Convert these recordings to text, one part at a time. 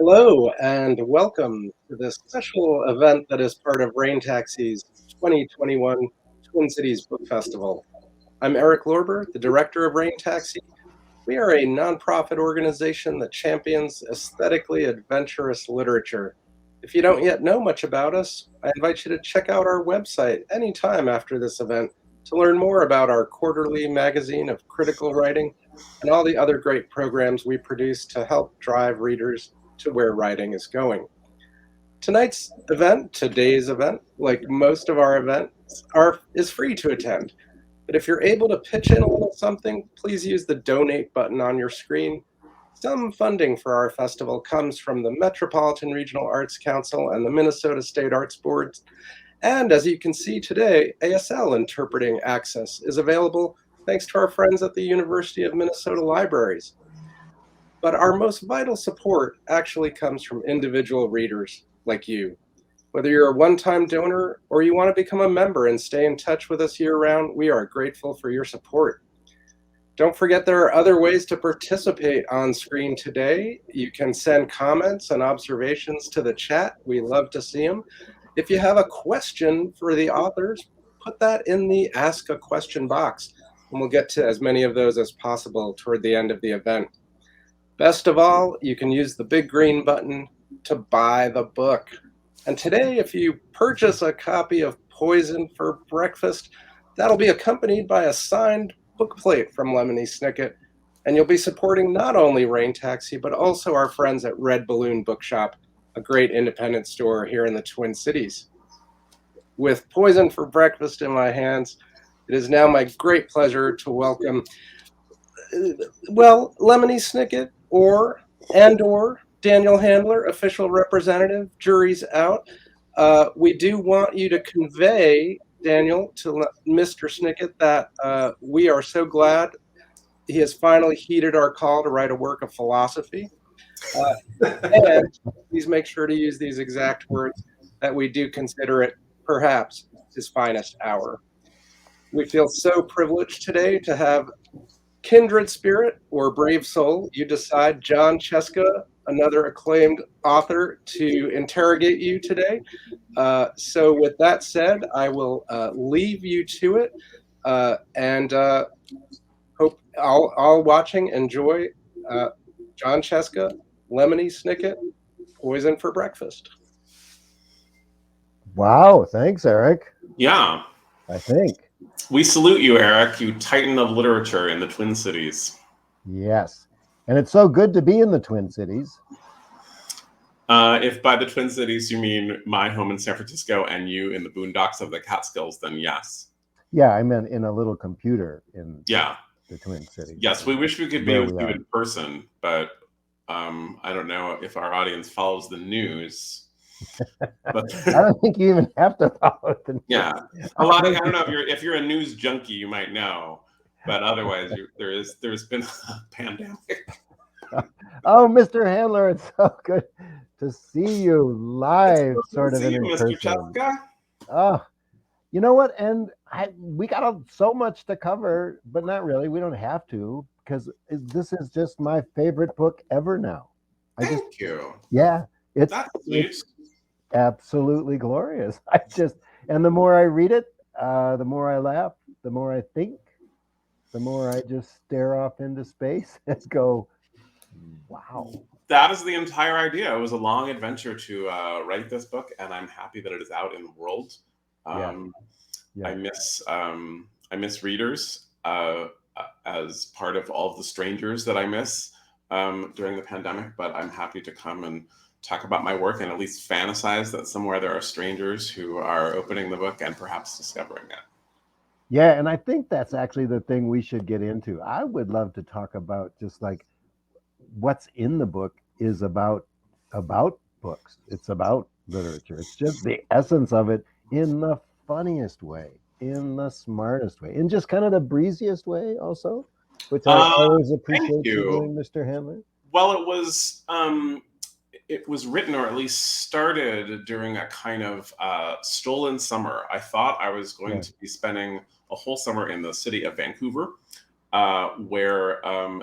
Hello and welcome to this special event that is part of Rain Taxi's 2021 Twin Cities Book Festival. I'm Eric Lorber, the director of Rain Taxi. We are a nonprofit organization that champions aesthetically adventurous literature. If you don't yet know much about us, I invite you to check out our website anytime after this event to learn more about our quarterly magazine of critical writing and all the other great programs we produce to help drive readers to where writing is going. Today's event, like most of our events, is free to attend. But if you're able to pitch in a little something, please use the donate button on your screen. Some funding for our festival comes from the Metropolitan Regional Arts Council and the Minnesota State Arts Board. And as you can see today, ASL interpreting access is available thanks to our friends at the University of Minnesota Libraries. But our most vital support actually comes from individual readers like you. Whether you're a one-time donor or you want to become a member and stay in touch with us year-round, we are grateful for your support. Don't forget there are other ways to participate on screen today. You can send comments and observations to the chat. We love to see them. If you have a question for the authors, put that in the Ask a Question box, and we'll get to as many of those as possible toward the end of the event. Best of all, you can use the big green button to buy the book. And today, if you purchase a copy of Poison for Breakfast, that'll be accompanied by a signed book plate from Lemony Snicket, and you'll be supporting not only Rain Taxi, but also our friends at Red Balloon Bookshop, a great independent store here in the Twin Cities. With Poison for Breakfast in my hands, it is now my great pleasure to welcome, Lemony Snicket or Daniel Handler, official representative. Jury's out. We do want you to convey, Daniel, to Mr. Snicket that we are so glad he has finally heeded our call to write a work of philosophy. And please make sure to use these exact words, that we do consider it perhaps his finest hour. We feel so privileged today to have kindred spirit or brave soul, you decide, Jon Scieszka, another acclaimed author, to interrogate you today. So with that said, I will leave you to it, and hope all watching enjoy Jon Scieszka, Lemony Snicket, Poison for Breakfast. Wow, thanks, Eric. Yeah. I think. We salute you, Eric, you titan of literature in the Twin Cities. Yes. And it's so good to be in the Twin Cities. If by the Twin Cities you mean my home in San Francisco and you in the boondocks of the Catskills, then yes. Yeah, I meant in a little computer in the Twin Cities. Yes, we wish we could be with you in person, but I don't know if our audience follows the news. But I don't think you even have to follow the news. Yeah, a lot of, I don't know if you're a news junkie, you might know, but otherwise there's been a pandemic. Oh, Mr. Handler, it's so good to see you live, sort of in person. Mr. Scieszka. Oh, you know what? And we got so much to cover, but not really. We don't have to, because this is just my favorite book ever now. Thank you. Yeah, it's absolutely glorious. And the more I read it, the more I laugh, the more I think, the more I just stare off into space and go, wow. That is the entire idea. It was a long adventure to write this book, and I'm happy that it is out in the world. I miss readers as part of all of the strangers that I miss during the pandemic, but I'm happy to come and talk about my work and at least fantasize that somewhere there are strangers who are opening the book and perhaps discovering it. Yeah, and I think that's actually the thing we should get into. I would love to talk about just like what's in the book is about books. It's about literature. It's just the essence of it in the funniest way, in the smartest way, in just kind of the breeziest way also, which I always appreciate you doing, Mr. Handler. Well, it was written, or at least started, during a kind of stolen summer. I thought I was going to be spending a whole summer in the city of Vancouver, where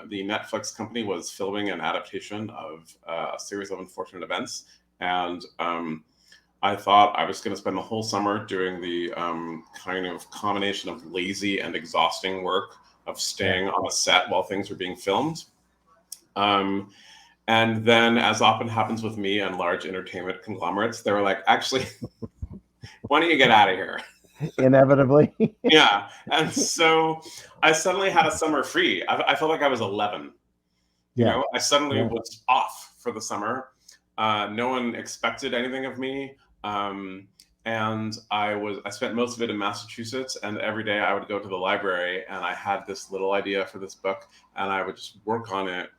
the Netflix company was filming an adaptation of a series of unfortunate events. And I thought I was going to spend the whole summer doing the kind of combination of lazy and exhausting work of staying on a set while things were being filmed. And then, as often happens with me and large entertainment conglomerates, they were like, actually, why don't you get out of here? Inevitably. Yeah. And so I suddenly had a summer free. I felt like I was 11. You know, I suddenly was off for the summer. No one expected anything of me. And I spent most of it in Massachusetts, and every day I would go to the library and I had this little idea for this book and I would just work on it,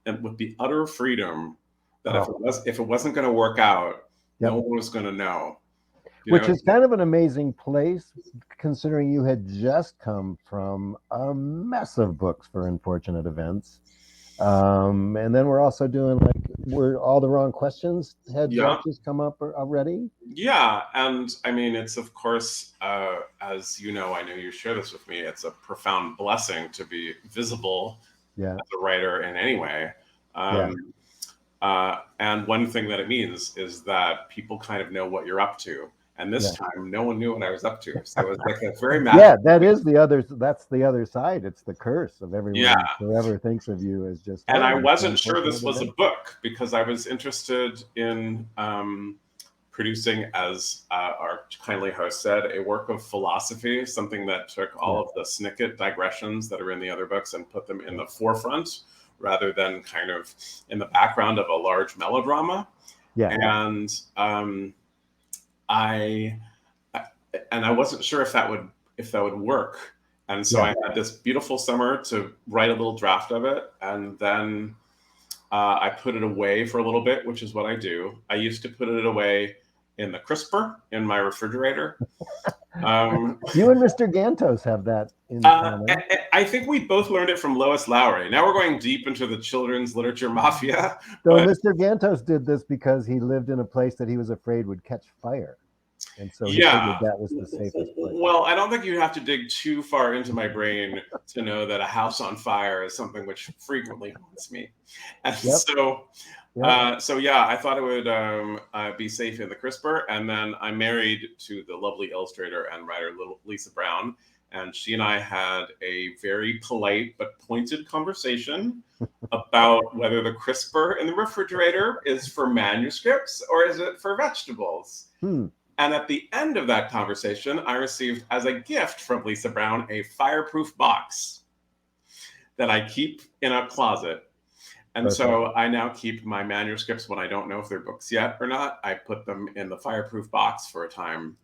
and with the utter freedom that if it wasn't going to work out, no one was going to know. Which is kind of an amazing place, considering you had just come from a mess of books for unfortunate events. And then we're also doing were all the wrong questions had just come up already? Yeah. And I mean, it's of course, as you know, I know you share this with me, it's a profound blessing to be visible as a writer in any way. And one thing that it means is that people kind of know what you're up to. And this time, no one knew what I was up to. So it was like a very magical. That's the other side. It's the curse of everyone whoever thinks of you as just. And I wasn't sure this was a book because I was interested in producing, as our kindly host said, a work of philosophy, something that took all of the Snicket digressions that are in the other books and put them in the forefront rather than kind of in the background of a large melodrama. And I wasn't sure if that would work. And so I had this beautiful summer to write a little draft of it. And then I put it away for a little bit, which is what I do. I used to put it away in the crisper in my refrigerator. You and Mr. Gantos have that in common. I think we both learned it from Lois Lowry. Now we're going deep into the children's literature mafia. So Mr. Gantos did this because he lived in a place that he was afraid would catch fire. And so he figured that was the safest place. Well, I don't think you have to dig too far into my brain to know that a house on fire is something which frequently haunts me. And so I thought it would be safe in the crisper. And then I married to the lovely illustrator and writer Lisa Brown. And she and I had a very polite but pointed conversation about whether the crisper in the refrigerator is for manuscripts or is it for vegetables. And at the end of that conversation, I received as a gift from Lisa Brown a fireproof box that I keep in a closet. And so I now keep my manuscripts when I don't know if they're books yet or not. I put them in the fireproof box for a time.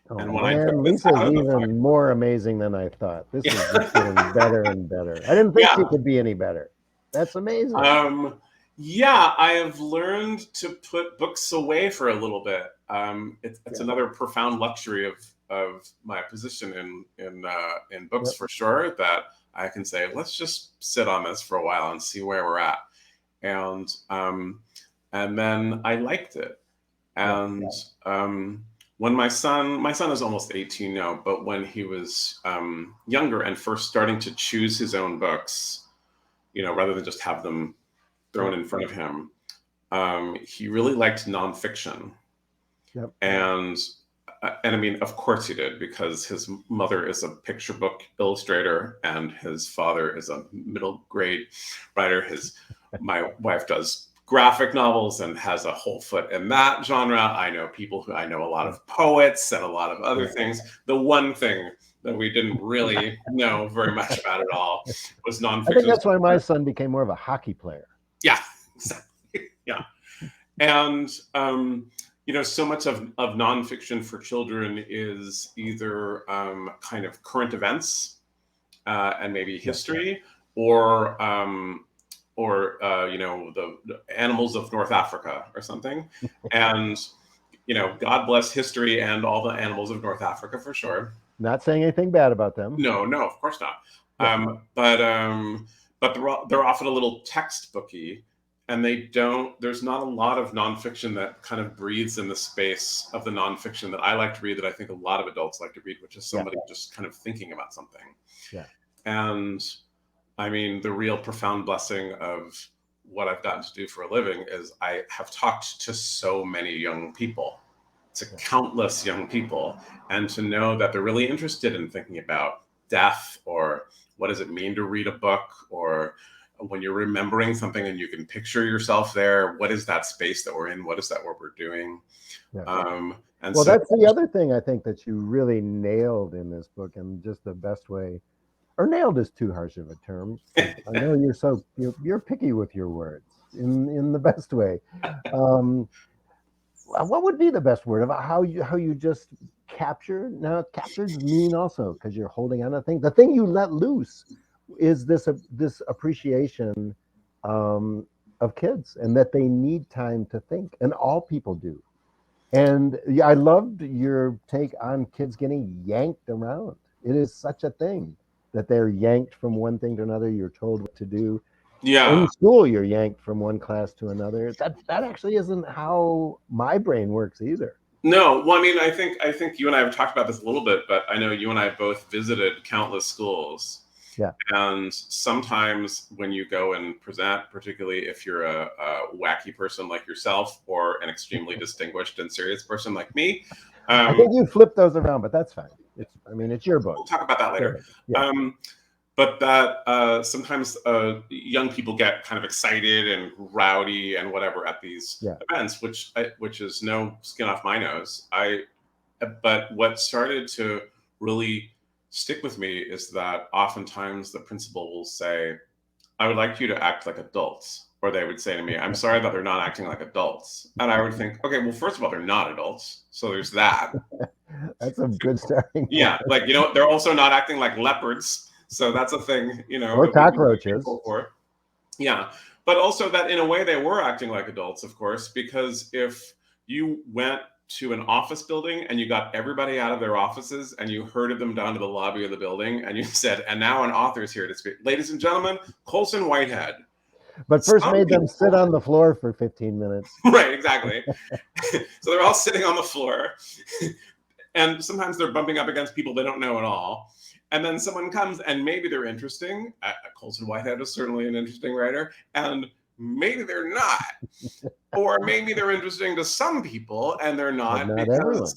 And when I took this Lisa's out of the even more amazing than I thought. This is just getting better and better. I didn't think she could be any better. That's amazing. I have learned to put books away for a little bit. It's another profound luxury of my position in books for sure, that I can say, let's just sit on this for a while and see where we're at. And then I liked it. And when my son is almost 18 now, but when he was younger and first starting to choose his own books, rather than just have them thrown in front of him, he really liked nonfiction. And I mean, of course he did, because his mother is a picture book illustrator and his father is a middle grade writer. My wife does graphic novels and has a whole foot in that genre. I know a lot of poets and a lot of other things. The one thing that we didn't really know very much about at all was nonfiction. I think that's why my son became more of a hockey player. Yeah, exactly. Yeah. And, so much of nonfiction for children is either kind of current events and maybe history, or the animals of North Africa or something. And, God bless history and all the animals of North Africa for sure. Not saying anything bad about them. No, of course not. But they're often a little textbooky, and there's not a lot of nonfiction that kind of breathes in the space of the nonfiction that I like to read, that I think a lot of adults like to read, which is somebody just kind of thinking about something. And I mean, the real profound blessing of what I've gotten to do for a living is I have talked to so many young people, to countless young people, and to know that they're really interested in thinking about death, or what does it mean to read a book, or when you're remembering something and you can picture yourself there, what is that space that we're in? What is that what we're doing? And well, so that's the other thing I think that you really nailed in this book, and just the best way, or nailed is too harsh of a term. I know you're picky with your words in the best way. What would be the best word about how you just capture? Now, captured's mean also, because you're holding on to thing. The thing you let loose is this appreciation of kids, and that they need time to think, and all people do. And I loved your take on kids getting yanked around. It is such a thing that they're yanked from one thing to another. You're told what to do. yeah. In school, you're yanked from one class to another. That actually isn't how my brain works either. No, well, I mean, I think you and I have talked about this a little bit, but I know you and I both visited countless schools. Yeah. And sometimes when you go and present, particularly if you're a wacky person like yourself, or an extremely distinguished and serious person like me, I think you flipped those around, but that's fine. It's your book. We'll talk about that later. Yeah. But that sometimes young people get kind of excited and rowdy and whatever at these events, which is no skin off my nose. But what started to really stick with me is that oftentimes the principal will say, "I would like you to act like adults," or they would say to me, "I'm sorry that they're not acting like adults." And I would think, okay, well, first of all, they're not adults, so there's that. That's a good starting. Yeah, like, they're also not acting like leopards. So that's a thing, or cockroaches. Yeah, but also that in a way they were acting like adults, of course, because if you went to an office building and you got everybody out of their offices and you herded them down to the lobby of the building and you said, "And now an author is here to speak. Ladies and gentlemen, Colson Whitehead." But first made them sit on the floor for 15 minutes. Right, exactly. So they're all sitting on the floor. And sometimes they're bumping up against people they don't know at all. And then someone comes and maybe they're interesting. Colson Whitehead is certainly an interesting writer. And maybe they're not. Or maybe they're interesting to some people and they're not because everyone.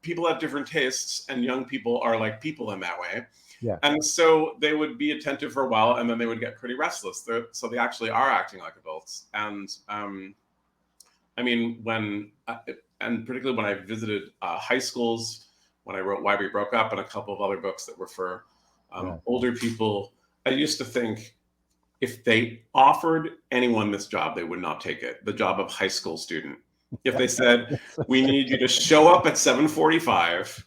People have different tastes, and young people are like people in that way. Yeah. And so they would be attentive for a while and then they would get pretty restless. So they actually are acting like adults. And I mean, and particularly when I visited high schools, when I wrote Why We Broke Up and a couple of other books that were for older people, I used to think if they offered anyone this job, they would not take it, the job of high school student. If they said, "We need you to show up at 7:45,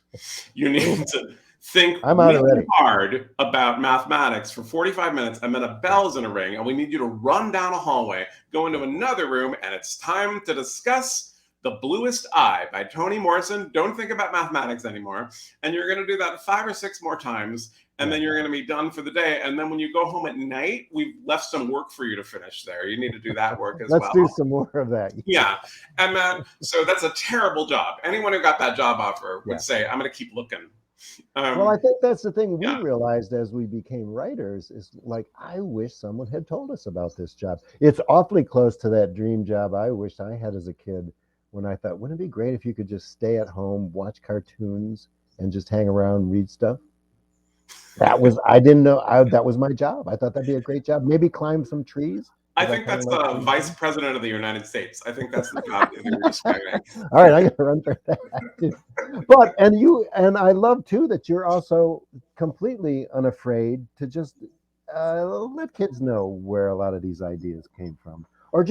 you need to think really hard about mathematics for 45 minutes, and then a bell's in a ring, and we need you to run down a hallway, go into another room, and it's time to discuss The Bluest Eye by Toni Morrison. Don't think about mathematics anymore." And you're going to do that 5 or 6 more times, and then you're going to be done for the day. And then when you go home at night, we've left some work for you to finish there. You need to do that work as well. Let's do some more of that. Yeah. And so that's a terrible job. Anyone who got that job offer would say, "I'm going to keep looking." Well, I think that's the thing we realized as we became writers is like, I wish someone had told us about this job. It's awfully close to that dream job I wished I had as a kid, when I thought, wouldn't it be great if you could just stay at home, watch cartoons, and just hang around, read stuff? I didn't know that was my job. I thought that'd be a great job. Maybe climb some trees. I think that's the Vice President of the United States. I think that's the job that you're describing. All right, I'm gonna run for that. But and I love too that you're also completely unafraid to just let kids know where a lot of these ideas came from, or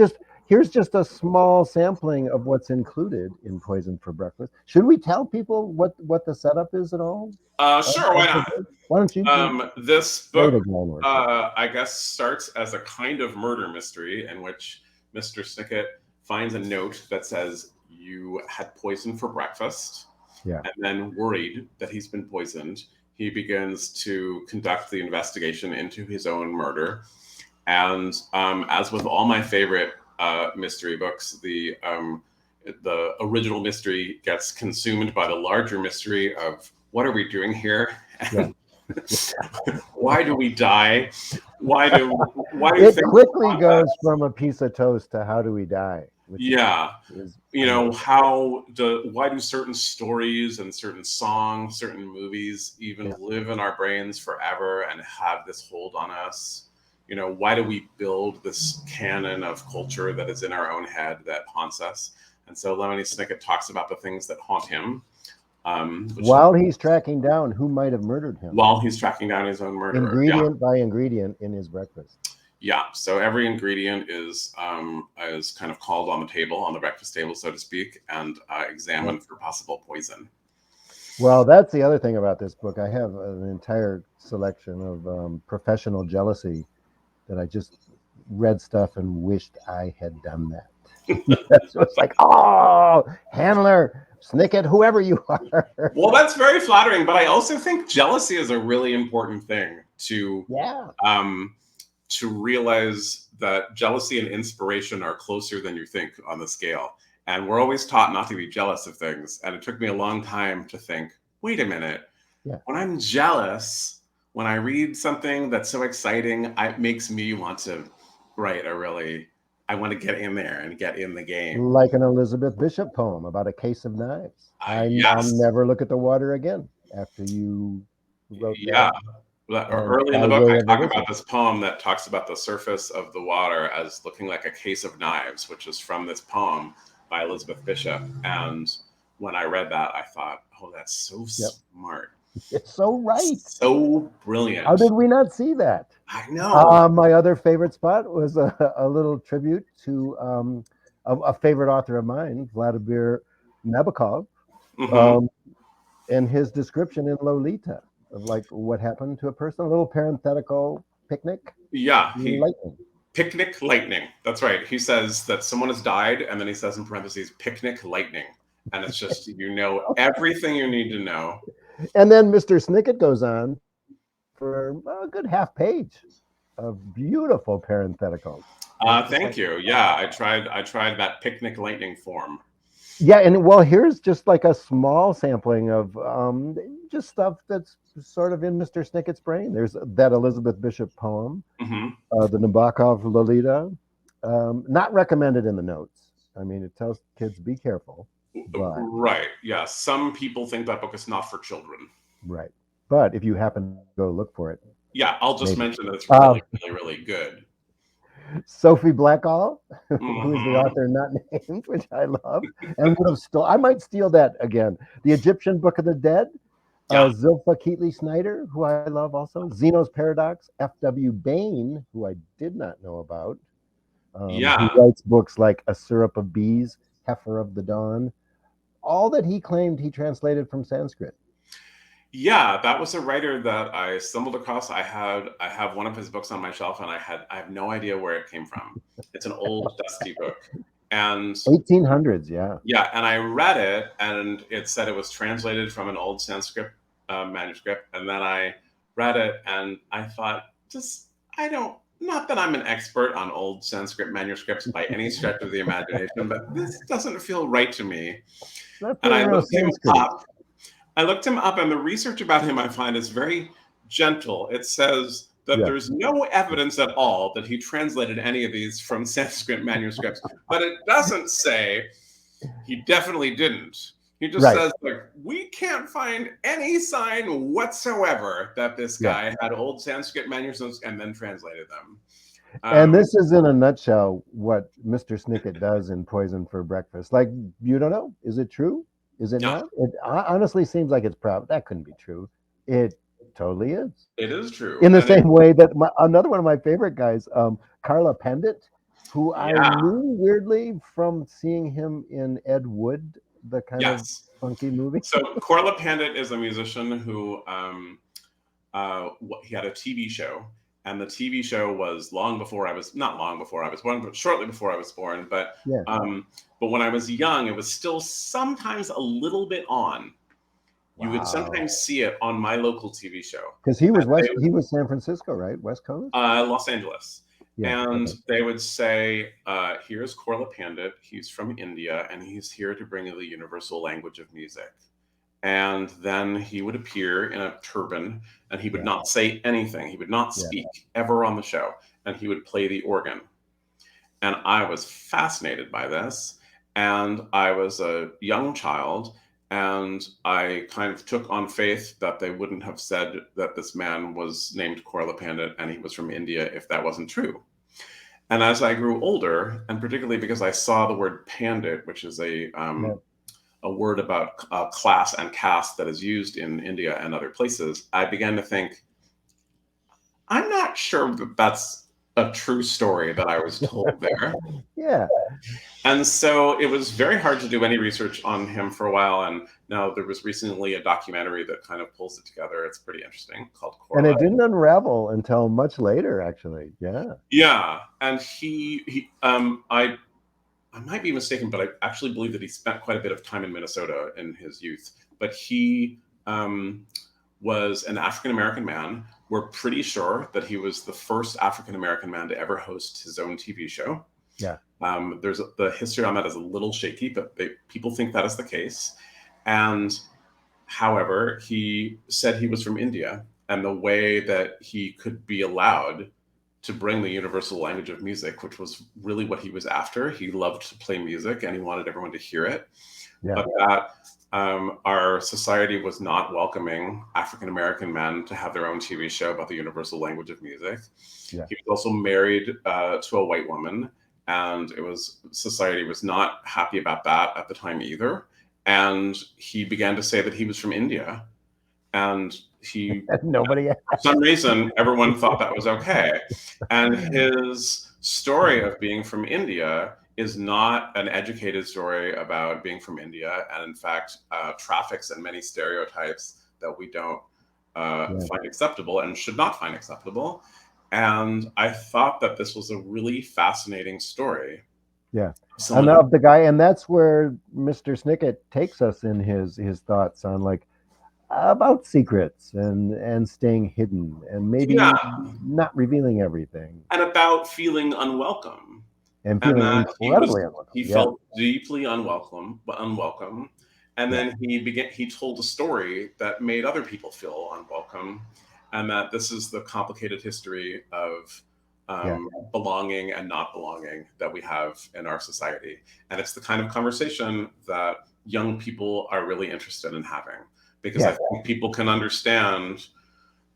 here's just a small sampling of what's included in Poison for Breakfast. Should we tell people what the setup is at all? Sure, why not? Why don't you? This book, I guess, starts as a kind of murder mystery in which Mr. Snicket finds a note that says, "You had poison for breakfast." Yeah. And then, worried that he's been poisoned, he begins to conduct the investigation into his own murder. And as with all my favorite mystery books, the original mystery gets consumed by the larger mystery of what are we doing here? And Why do we die? Why do it things quickly haunt goes us? from a piece of toast to how do we die? Which Yeah. is You know, why do certain stories and certain songs, certain movies even live in our brains forever and have this hold on us? You know, why do we build this canon of culture that is in our own head that haunts us? And so Lemony Snicket talks about the things that haunt him, while he's tracking down who might have murdered him, while he's tracking down his own murderer. ingredient by ingredient in his breakfast. Yeah, so every ingredient is kind of called on the table, on the breakfast table, so to speak, and examined for possible poison. Well, that's the other thing about this book. I have an entire selection of professional jealousy that I just read stuff and wished I had done that. So it's like, oh, Handler, Snicket, whoever you are. Well, that's very flattering, but I also think jealousy is a really important thing to realize that jealousy and inspiration are closer than you think on the scale. And we're always taught not to be jealous of things. And it took me a long time to think, wait a minute, when I'm jealous, when I read something that's so exciting, it makes me want to write I want to get in there and get in the game. Like an Elizabeth Bishop poem about a case of knives. I'll never look at the water again after you wrote that. Early in the book, I talk about this poem that talks about the surface of the water as looking like a case of knives, which is from this poem by Elizabeth Bishop. And when I read that, I thought, oh, that's so smart. It's so right. So brilliant. How did we not see that? I know. My other favorite spot was a little tribute to a favorite author of mine, Vladimir Nabokov, and his description in Lolita of like what happened to a person, a little parenthetical picnic. Yeah. Lightning. Picnic lightning. That's right. He says that someone has died, and then he says in parentheses, picnic lightning. And it's just, everything you need to know. And then Mr. Snicket goes on for a good half page of beautiful parentheticals. Thank you. Yeah, I tried that picnic lightning form. Yeah, and well, here's just like a small sampling of just stuff that's sort of in Mr. Snicket's brain. There's that Elizabeth Bishop poem, the Nabokov Lolita, not recommended in the notes. I mean, it tells kids be careful. But, right. Yeah. Some people think that book is not for children. Right. But if you happen to go look for it. Yeah, I'll just mention that it's really, really, really good. Sophie Blackall, who is the author not named, which I love, and I might steal that again. The Egyptian Book of the Dead, Zilpha Keatley Snyder, who I love also. Zeno's Paradox, F.W. Bain, who I did not know about. He writes books like A Syrup of Bees, Heifer of the Dawn. All that he claimed he translated from Sanskrit. Yeah, that was a writer that I stumbled across. I have one of his books on my shelf, and I have no idea where it came from. It's an old dusty book, and 1800s. Yeah, and I read it, and it said it was translated from an old Sanskrit manuscript, and then I read it, and I thought, not that I'm an expert on old Sanskrit manuscripts by any stretch of the imagination, but this doesn't feel right to me. And I looked him up. And the research about him I find is very gentle. It says that there's no evidence at all that he translated any of these from Sanskrit manuscripts, but it doesn't say he definitely didn't. He just says, like, we can't find any sign whatsoever that this guy had old Sanskrit manuscripts and then translated them. And this is in a nutshell what Mr. Snicket does in Poison for Breakfast. Like, you don't know. Is it true? Is it not? It honestly seems like it's probably, that couldn't be true. It totally is. It is true. In the same way that another one of my favorite guys, Carla Pendit, who I knew weirdly from seeing him in Ed Wood, the kind of funky movie. So Carla Pendit is a musician who he had a TV show. And the TV show was not long before I was born, but shortly before I was born. But when I was young, it was still sometimes a little bit on. You would sometimes see it on my local TV show. Because he was San Francisco, right? West Coast? Los Angeles. They would say, here's Korla Pandit. He's from India, and he's here to bring the universal language of music. and then he would appear in a turban, and he would not say anything. He would not speak ever on the show, and he would play the organ. And I was fascinated by this, and I was a young child, and I kind of took on faith that they wouldn't have said that this man was named Korla Pandit and he was from India if that wasn't true. And as I grew older, and particularly because I saw the word pandit, which is a word about class and caste that is used in India and other places, I began to think, I'm not sure that that's a true story that I was told there. Yeah. And so it was very hard to do any research on him for a while. And now there was recently a documentary that kind of pulls it together. It's pretty interesting, called Korla. And it didn't unravel until much later, actually. Yeah. Yeah. And I might be mistaken, but I actually believe that he spent quite a bit of time in Minnesota in his youth. But he was an African-American man. We're pretty sure that he was the first African-American man to ever host his own TV show. Yeah. The history on that is a little shaky, but people think that is the case. And however, he said he was from India, and the way that he could be allowed to bring the universal language of music, which was really what he was after. He loved to play music and he wanted everyone to hear it. Yeah. But that our society was not welcoming African-American men to have their own TV show about the universal language of music. Yeah. He was also married to a white woman, and society was not happy about that at the time either. And he began to say that he was from India, and nobody, for some reason, everyone thought that was okay. And his story of being from India is not an educated story about being from India, and in fact, traffics in many stereotypes that we don't find acceptable and should not find acceptable. And I thought that this was a really fascinating story. Yeah, and of the guy, and that's where Mr. Snicket takes us in his thoughts on like about secrets and staying hidden and maybe not revealing everything, and about feeling unwelcome. And feeling incredibly unwelcome. He felt deeply unwelcome, and then he told a story that made other people feel unwelcome, and that this is the complicated history of belonging and not belonging that we have in our society. And it's the kind of conversation that young people are really interested in having, because I think people can understand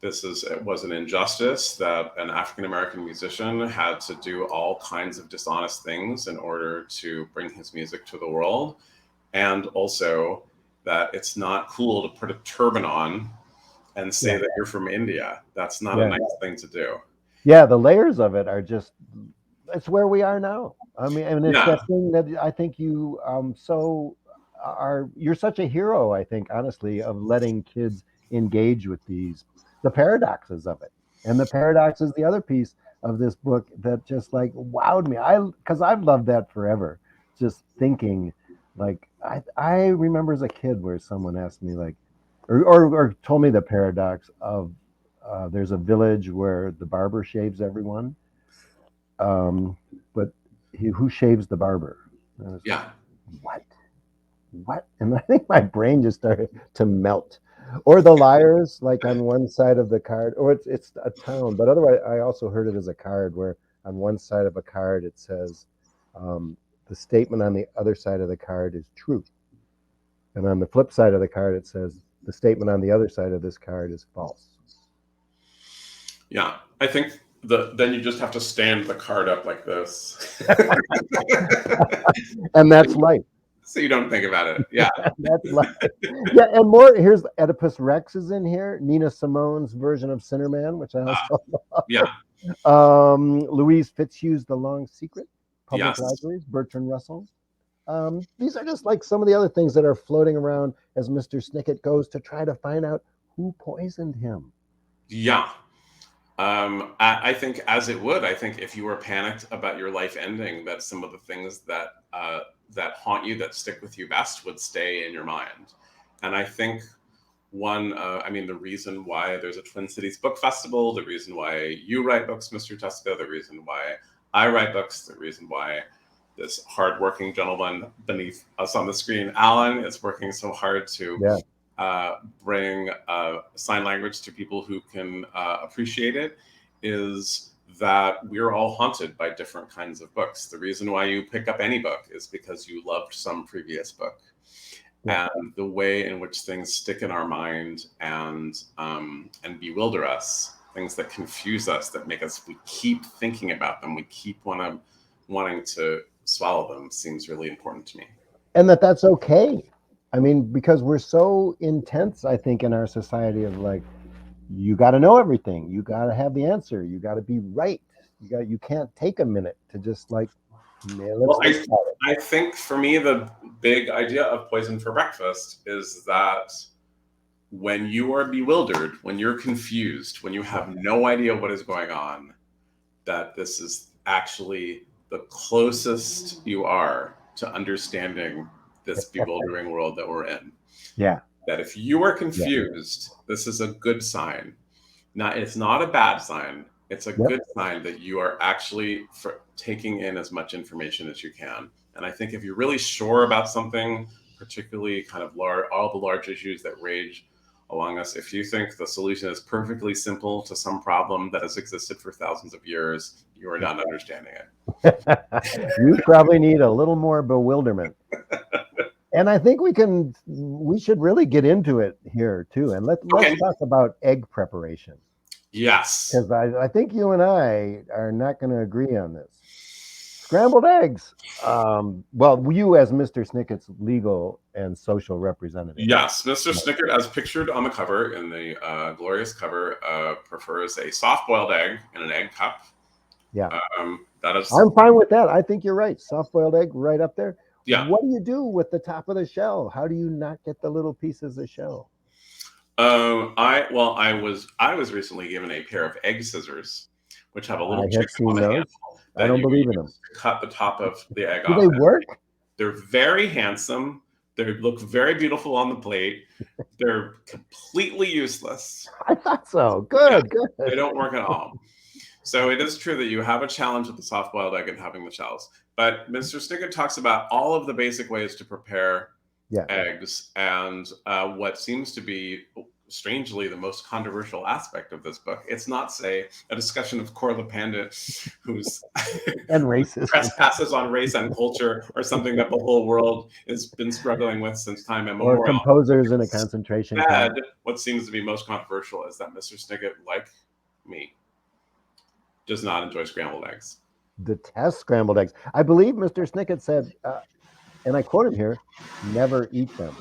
it was an injustice that an African-American musician had to do all kinds of dishonest things in order to bring his music to the world. And also that it's not cool to put a turban on and say that you're from India. That's not a nice thing to do. Yeah, the layers of it are just, it's where we are now. I mean, and it's that thing that I think you you're such a hero, I think, honestly, of letting kids engage with the paradoxes of it. And the paradox is the other piece of this book that just like wowed me. Because I've loved that forever. Just thinking, like, I remember as a kid where someone asked me like, or told me the paradox of there's a village where the barber shaves everyone, but who shaves the barber? Like, what? And I think my brain just started to melt. Or the liars, like on one side of the card, or it's a town, but otherwise I also heard it as a card where on one side of a card it says the statement on the other side of the card is true, and on the flip side of the card it says the statement on the other side of this card is false. Yeah, I think then you just have to stand the card up like this. And that's life. So you don't think about it. Yeah. That's life. Yeah, and more, here's Oedipus Rex is in here, Nina Simone's version of Sinnerman, which I also love. Yeah. Louise Fitzhugh's The Long Secret, Public Libraries, Bertrand Russell. These are just like some of the other things that are floating around as Mr. Snicket goes to try to find out who poisoned him. Yeah. I think as it would, I think if you were panicked about your life ending, that some of the things that haunt you, that stick with you best, would stay in your mind. And I think the reason why there's a Twin Cities Book Festival, the reason why you write books, Mr. Tuska, the reason why I write books, the reason why this hardworking gentleman beneath us on the screen, Alan, is working so hard to bring sign language to people who can appreciate it is that we're all haunted by different kinds of books. The reason why you pick up any book is because you loved some previous book. Yeah. And the way in which things stick in our mind and bewilder us, things that confuse us, that make us, we keep thinking about them, we keep wanting to swallow them, seems really important to me. And that's okay. I mean, because we're so intense, I think, in our society of like, you got to know everything. You got to have the answer. You got to be right. You can't take a minute to just like, man, I think for me, the big idea of Poison for Breakfast is that when you are bewildered, when you're confused, when you have no idea what is going on, that this is actually the closest you are to understanding this bewildering world that we're in. Yeah. That if you are confused, this is a good sign. It's not a bad sign. It's a good sign that you are actually taking in as much information as you can. And I think if you're really sure about something, particularly kind of all the large issues that rage along us, if you think the solution is perfectly simple to some problem that has existed for thousands of years, you are not understanding it. You probably need a little more bewilderment. And I think we should really get into it here too. And let's talk about egg preparation. Yes. Because I think you and I are not going to agree on this. Scrambled eggs. Well, you as Mr. Snicket's legal and social representative. Yes, Mr. Snicket, as pictured on the cover, in the glorious cover, prefers a soft-boiled egg in an egg cup. Yeah. That is. I'm fine with that. I think you're right. Soft-boiled egg right up there. Yeah. What do you do with the top of the shell? How do you not get the little pieces of shell? I was recently given a pair of egg scissors, which have a little chip on the handle. I don't believe in them. Cut the top of the egg off. Do they work? They're very handsome. They look very beautiful on the plate. They're completely useless. I thought so. Good. They don't work at all. So it is true that you have a challenge with the soft-boiled egg and having the shells. But Mr. Snicket talks about all of the basic ways to prepare eggs, and what seems to be, strangely, the most controversial aspect of this book. It's not, say, a discussion of Corla Pandit, who's and racist trespasses on race and culture, or something that the whole world has been struggling with since time immemorial. Or composers in a concentration camp. What seems to be most controversial is that Mr. Snicket, like me, does not enjoy scrambled eggs. Detest scrambled eggs. I believe Mr. Snicket said, and I quote him here, never eat them.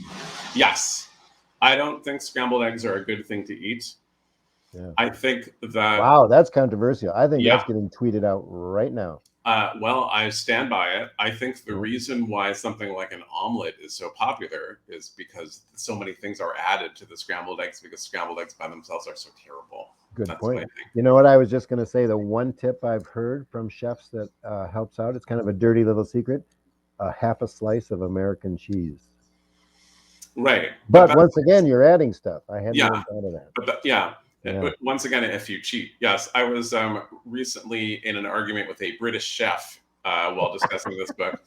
Yes. I don't think scrambled eggs are a good thing to eat. Yeah. I think that... Wow, that's controversial. I think that's getting tweeted out right now. Well, I stand by it. I think the reason why something like an omelet is so popular is because so many things are added to the scrambled eggs, because scrambled eggs by themselves are so terrible. Good point. You know what I was just going to say? The one tip I've heard from chefs that helps out, it's kind of a dirty little secret, half a slice of American cheese. Right. But once again, you're adding stuff. I hadn't even thought of that. But once again, if you cheat. Yes, I was recently in an argument with a British chef while discussing this book.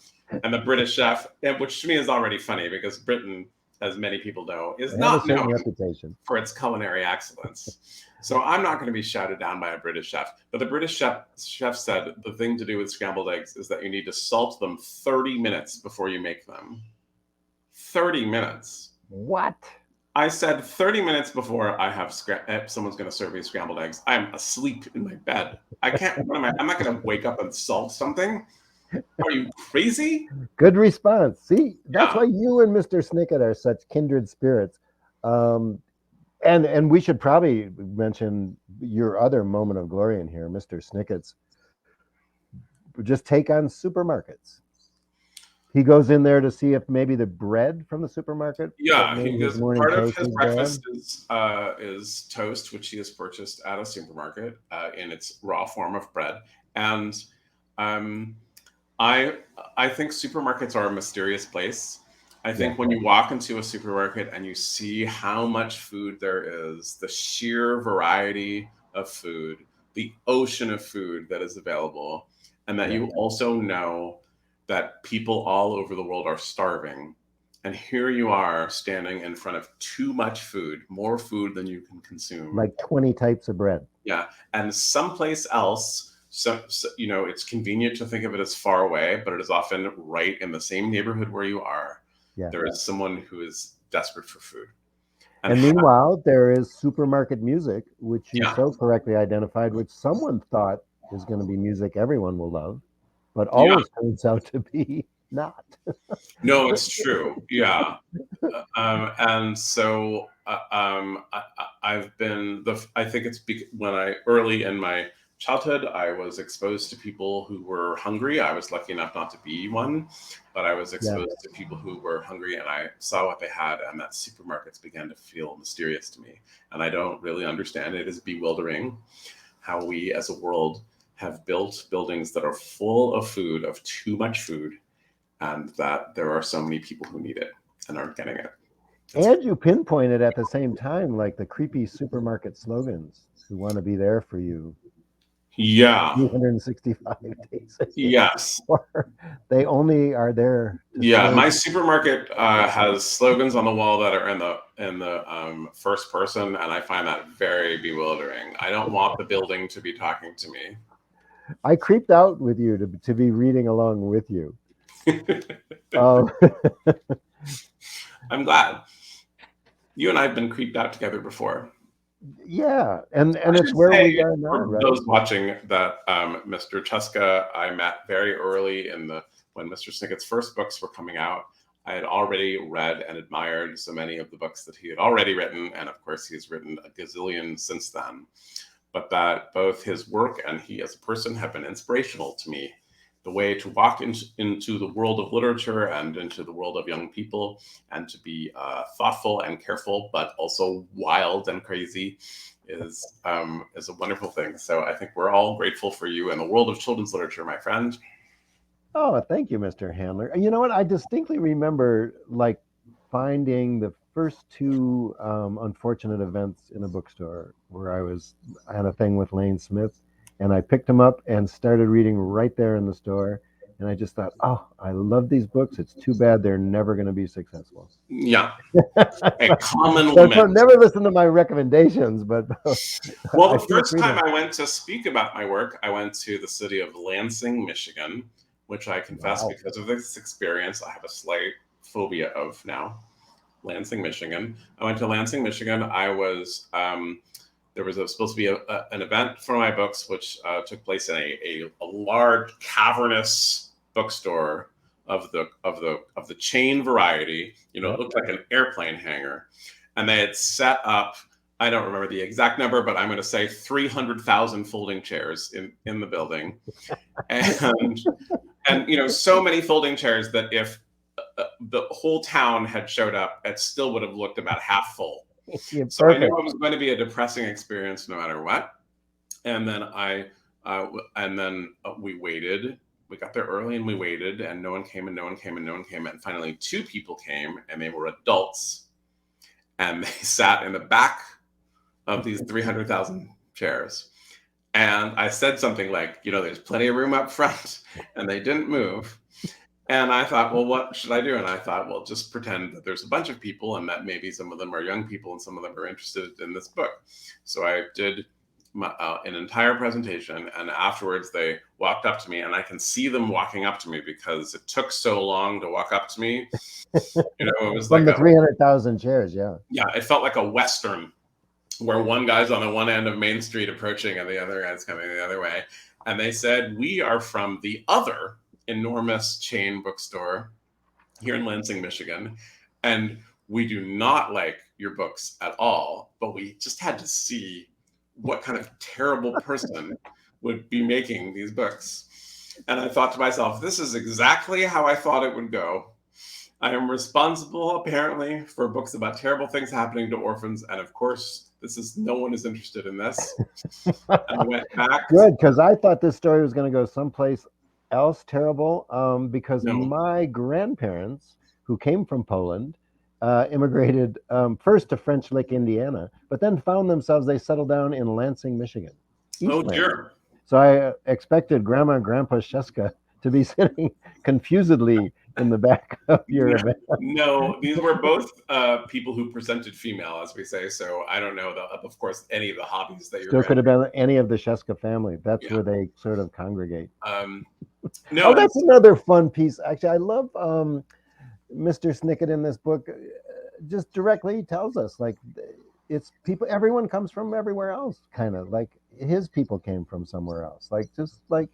And the British chef, which to me is already funny because Britain, as many people know, is not known for its culinary excellence. So I'm not going to be shouted down by a British chef. But the British chef said the thing to do with scrambled eggs is that you need to salt them 30 minutes before you make them. 30 minutes. What? I said 30 minutes before I have someone's going to serve me scrambled eggs. I'm asleep in my bed. I can't. I'm not going to wake up and salt something. Are you crazy? Good response. See, that's why you and Mr. Snicket are such kindred spirits. And we should probably mention your other moment of glory in here, Mr. Snicket's just take on supermarkets. He goes in there to see if maybe the bread from the supermarket. Yeah, because part of his breakfast is toast, which he has purchased at a supermarket in its raw form of bread. And I think supermarkets are a mysterious place. I think when you walk into a supermarket and you see how much food there is, the sheer variety of food, the ocean of food that is available, and that you also know that people all over the world are starving, And here you are standing in front of too much food, more food than you can consume. Like 20 types of bread. Yeah. And someplace else, so, you know, it's convenient to think of it as far away, but it is often right in the same neighborhood where you are. Yeah. There is someone who is desperate for food. And meanwhile, there is supermarket music, which you Yeah. so correctly identified, which someone thought is going to be music everyone will love, but always turns out to be not. No, it's true. Yeah. And so I've been, I think it's when early in my childhood, I was exposed to people who were hungry. I was lucky enough not to be one, but I was exposed to people who were hungry, and I saw what they had, and that supermarkets began to feel mysterious to me. And I don't really understand. It is bewildering how we as a world have built buildings that are full of food, of too much food, and that there are so many people who need it and aren't getting it. And you pinpointed at the same time, like the creepy supermarket slogans who want to be there for you. Yeah. 365 days. Yes. They only are there. Yeah, my supermarket has slogans on the wall that are in the first person, and I find that very bewildering. I don't want the building to be talking to me. I creeped out with you to be reading along with you. I'm glad. You and I have been creeped out together before. Yeah, and it's where we are now, for right? those watching that Mr. Scieszka I met very early when Mr. Snicket's first books were coming out. I had already read and admired so many of the books that he had already written, and of course he's written a gazillion since then. But that both his work and he as a person have been inspirational to me. The way to walk into the world of literature and into the world of young people, and to be thoughtful and careful, but also wild and crazy, is a wonderful thing. So I think we're all grateful for you in the world of children's literature, my friend. Oh, thank you, Mr. Handler. You know what? I distinctly remember like finding the first two unfortunate events in a bookstore where I had a thing with Lane Smith. And I picked them up and started reading right there in the store. And I just thought, oh, I love these books. It's too bad they're never going to be successful. Yeah. A common lament. So never listen to my recommendations, but well, the first time I went to speak about my work, I went to the city of Lansing, Michigan, which I confess because of this experience, I have a slight phobia of now. Lansing, Michigan. I went to Lansing, Michigan. I was there was supposed to be an event for my books, which took place in a large cavernous bookstore of the chain variety. You know, it looked like an airplane hangar, and they had set up, I don't remember the exact number, but I'm going to say 300,000 folding chairs in the building, and you know, so many folding chairs that if the whole town had showed up, it still would have looked about half full. So I knew it was going to be a depressing experience no matter what. And then we waited. We got there early and we waited, and no one came, and no one came, and no one came. And finally, two people came, and they were adults, and they sat in the back of these 300,000 chairs. And I said something like, you know, there's plenty of room up front, and they didn't move. And I thought, well, what should I do? And I thought, well, just pretend that there's a bunch of people and that maybe some of them are young people and some of them are interested in this book. So I did an entire presentation, and afterwards they walked up to me, and I can see them walking up to me because it took so long to walk up to me. You know, it was from like the 300,000 chairs. Yeah. Yeah. It felt like a Western where one guy's on the one end of Main Street approaching and the other guy's coming the other way. And they said, we are from the other enormous chain bookstore here in Lansing, Michigan, and we do not like your books at all, but we just had to see what kind of terrible person would be making these books. And I thought to myself, this is exactly how I thought it would go. I am responsible, apparently, for books about terrible things happening to orphans, and of course, no one is interested in this. And I went back. Good, because I thought this story was going to go someplace else terrible, because my grandparents, who came from Poland, immigrated first to French Lick, Indiana, but then found themselves, they settled down in Lansing, Michigan. Oh, dear. So I expected Grandma and Grandpa Scieszka to be sitting confusedly in the back of your event? No, these were both people who presented female, as we say. So I don't know, of course, any of the hobbies that you're. Still could have been any of the Scieszka family. That's where they sort of congregate. No, that's another fun piece. Actually, I love Mr. Snicket in this book. Just directly tells us, like, it's people. Everyone comes from everywhere else. Kind of like his people came from somewhere else. Like, just like,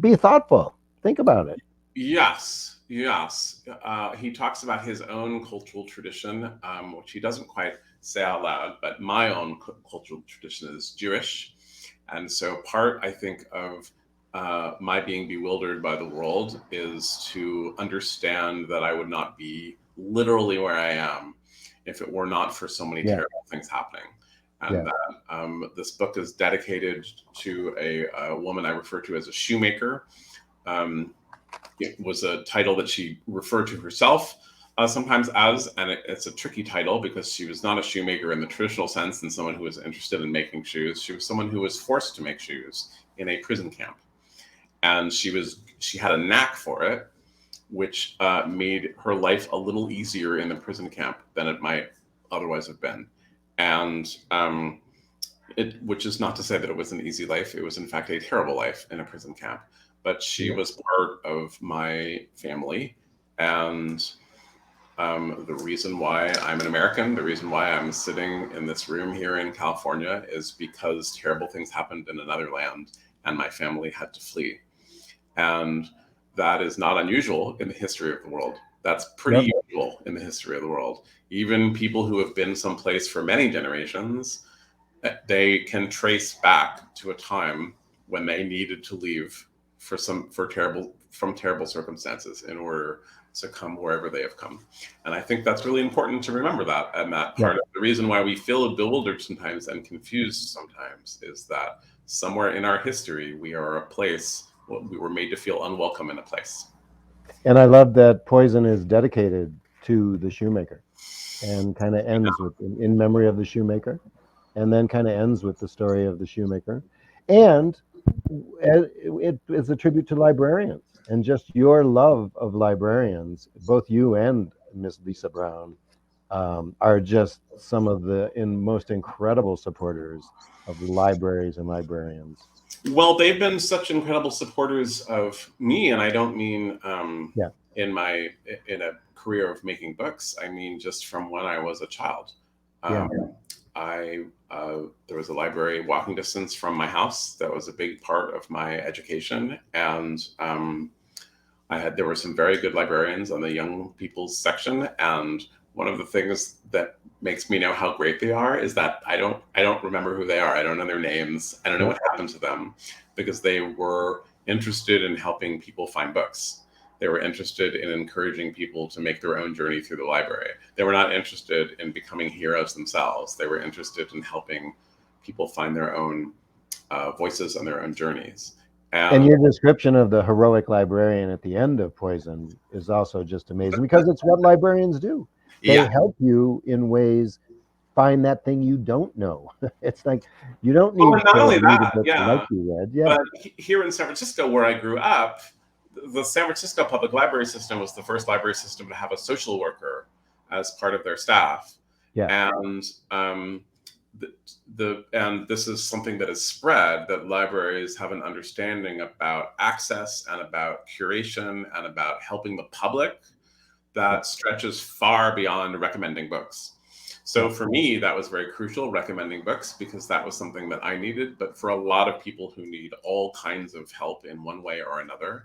be thoughtful. Think about it. Yes. He talks about his own cultural tradition, which he doesn't quite say out loud, but my own cultural tradition is Jewish. And so part, I think, of my being bewildered by the world is to understand that I would not be literally where I am if it were not for so many terrible things happening. And that this book is dedicated to a woman I refer to as a shoemaker. It was a title that she referred to herself sometimes as, and it's a tricky title because she was not a shoemaker in the traditional sense and someone who was interested in making shoes. She was someone who was forced to make shoes in a prison camp. And she had a knack for it, which made her life a little easier in the prison camp than it might otherwise have been. And which is not to say that it was an easy life. It was, in fact, a terrible life in a prison camp. But she was part of my family. And the reason why I'm an American, the reason why I'm sitting in this room here in California is because terrible things happened in another land and my family had to flee. And that is not unusual in the history of the world. That's pretty usual in the history of the world. Even people who have been someplace for many generations, they can trace back to a time when they needed to leave from terrible circumstances in order to come wherever they have come. And I think that's really important to remember that. And that part of the reason why we feel bewildered sometimes and confused sometimes is that somewhere in our history, we are a place, we were made to feel unwelcome in a place. And I love that Poison is dedicated to the shoemaker and kind of ends with in memory of the shoemaker, and then kind of ends with the story of the shoemaker. And it is a tribute to librarians and just your love of librarians. Both you and Miss Lisa Brown are just some of the most incredible supporters of libraries and librarians. Well, they've been such incredible supporters of me, and I don't mean in a career of making books. I mean just from when I was a child. There was a library walking distance from my house that was a big part of my education, and there were some very good librarians on the young people's section. And one of the things that makes me know how great they are is that I don't remember who they are. I don't know their names. I don't know what happened to them, because they were interested in helping people find books. They were interested in encouraging people to make their own journey through the library. They were not interested in becoming heroes themselves. They were interested in helping people find their own voices on their own journeys. And your description of the heroic librarian at the end of Poison is also just amazing, because it's what librarians do. They help you in ways find that thing you don't know. It's like you don't need not only that, like you read. But here in San Francisco, where I grew up, the San Francisco Public Library System was the first library system to have a social worker as part of their staff. And and this is something that is spread, that libraries have an understanding about access and about curation and about helping the public that stretches far beyond recommending books. So for me, that was very crucial, recommending books, because that was something that I needed. But for a lot of people who need all kinds of help in one way or another,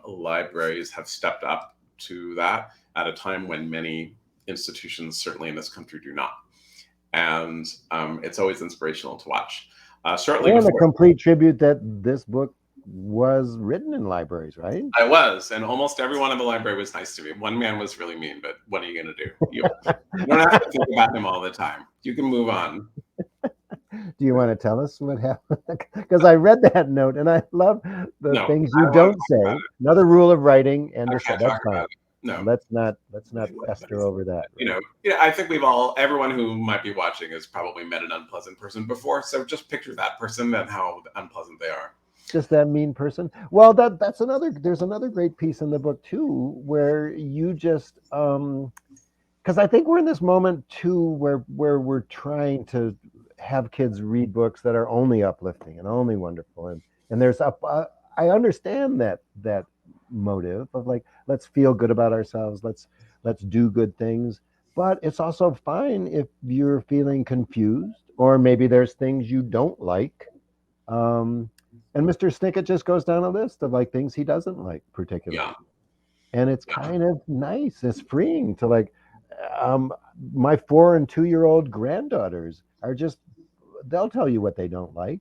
libraries have stepped up to that at a time when many institutions, certainly in this country, do not. And it's always inspirational to watch. Shortly before, a complete tribute that this book was written in libraries, right? I was, and almost everyone in the library was nice to me. One man was really mean, but what are you going to do? You don't have to think about him all the time. You can move on. Do you want to tell us what happened? Because I read that note and I love the things you don't say. Another rule of writing, and that's fine. No, let's not fester over that. I think everyone who might be watching has probably met an unpleasant person before. So just picture that person and how unpleasant they are. Just that mean person. Well, that's another. There's another great piece in the book too, where you just because I think we're in this moment too, where we're trying to have kids read books that are only uplifting and only wonderful, and there's I understand that motive of like, let's feel good about ourselves, let's do good things, but it's also fine if you're feeling confused or maybe there's things you don't like. um and Mr. Snicket just goes down a list of like things he doesn't like particularly, Yeah. and it's Yeah. kind of nice, it's freeing to like, um my 4 and 2-year-old granddaughters are just, they'll tell you what they don't like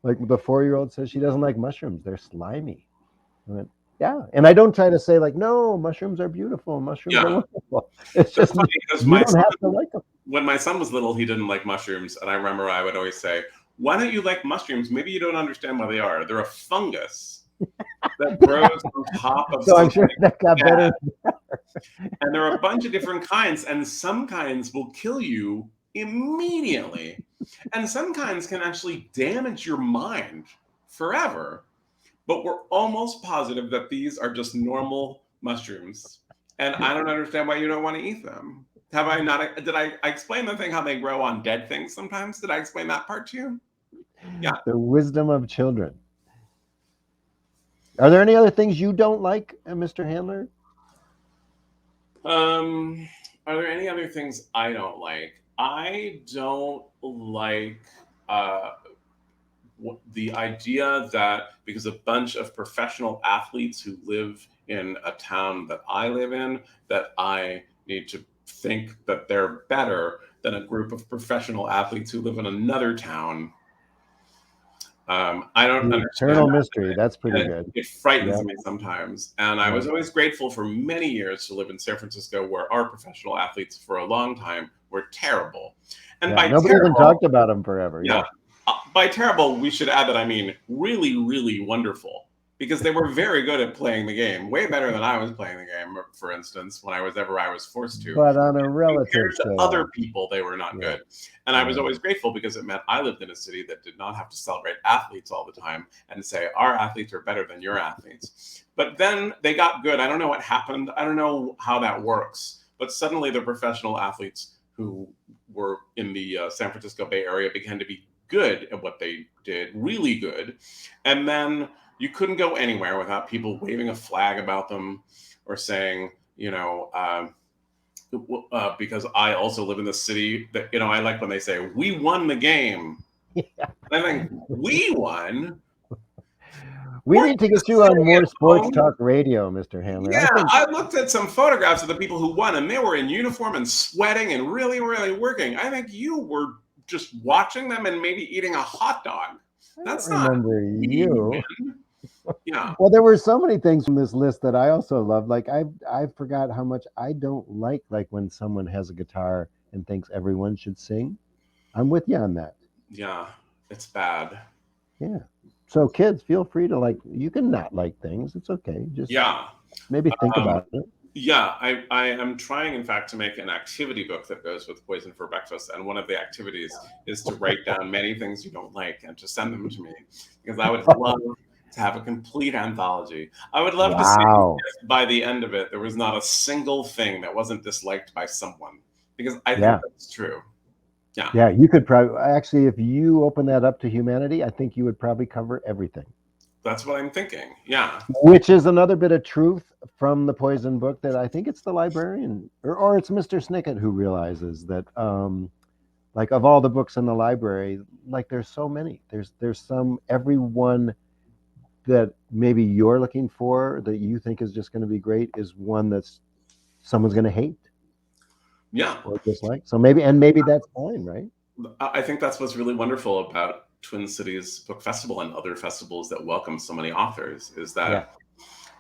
the 4-year-old says she doesn't like mushrooms, they're slimy. I went, yeah, and I don't try to say like, no, mushrooms are beautiful, mushrooms are Yeah. wonderful. It's That's just funny because you don't have to like them. when my son was little, he didn't like mushrooms, and I remember I would always say, "Why don't you like mushrooms? Maybe you don't understand what they are. They're a fungus that grows on top of So I'm sure something that got better. and there are a bunch of different kinds, and some kinds will kill you immediately, and some kinds can actually damage your mind forever. But we're almost positive that these are just normal mushrooms, and I don't understand why you don't want to eat them. Have I not? Did I explain the thing how they grow on dead things sometimes? Did I explain that part to you? Yeah. The wisdom of children. Are there any other things you don't like, Mr. Handler? Are there any other things I don't like? I don't like uh, the idea that because a bunch of professional athletes who live in a town that I live in, that I need to think that they're better than a group of professional athletes who live in another town. I don't The understand eternal that. mystery. That's pretty good. It frightens Yeah. me sometimes. And I was always grateful for many years to live in San Francisco, where our professional athletes for a long time were terrible. And Yeah, by nobody even terrible, talked about them forever. yeah, Yeah. by terrible, we should add that I mean really, really wonderful, because they were very good at playing the game, way better than I was playing the game, for instance, when I was forced to. But on a relative Compared to scale. other people, they were not Yeah. good. And I was Yeah. always grateful because it meant I lived in a city that did not have to celebrate athletes all the time and say, our athletes are better than your athletes. But then they got good. I don't know what happened. I don't know how that works. But suddenly the professional athletes who were in the San Francisco Bay Area began to be good at what they did, really good. And then you couldn't go anywhere without people waving a flag about them or saying, because I also live in the city that, I like when they say, we won the game. Yeah. I think, we won? We Weren't need to you get you on sitting more at sports home? talk radio, Mr. Handler. Yeah, I think I looked at some photographs of the people who won, and they were in uniform and sweating and really, really working. I think you were just watching them and maybe eating a hot dog. That's I don't not remember we you. win. Yeah. Well, there were so many things from this list that I also love. Like I forgot how much I don't like when someone has a guitar and thinks everyone should sing. I'm with you on that. Yeah, it's bad. Yeah. So kids, feel free to like, you can not like things. It's okay. Just Yeah. maybe think about it. Yeah, I am trying, in fact, to make an activity book that goes with Poison for Breakfast. And one of the activities is to write down many things you don't like and to send them to me, because I would love to have a complete anthology. I would love to see if by the end of it, there was not a single thing that wasn't disliked by someone, because I think that's true. Yeah. Yeah, you could probably, actually, if you open that up to humanity, I think you would probably cover everything. That's what I'm thinking. Yeah. Which is another bit of truth from the Poison book, that I think it's the librarian or it's Mr. Snicket who realizes that, like, of all the books in the library, like, there's so many. There's some, every one that maybe you're looking for that you think is just going to be great is one that's someone's going to hate. Yeah. Or dislike. So maybe that's fine, right? I think that's what's really wonderful about Twin Cities Book Festival and other festivals that welcome so many authors, is that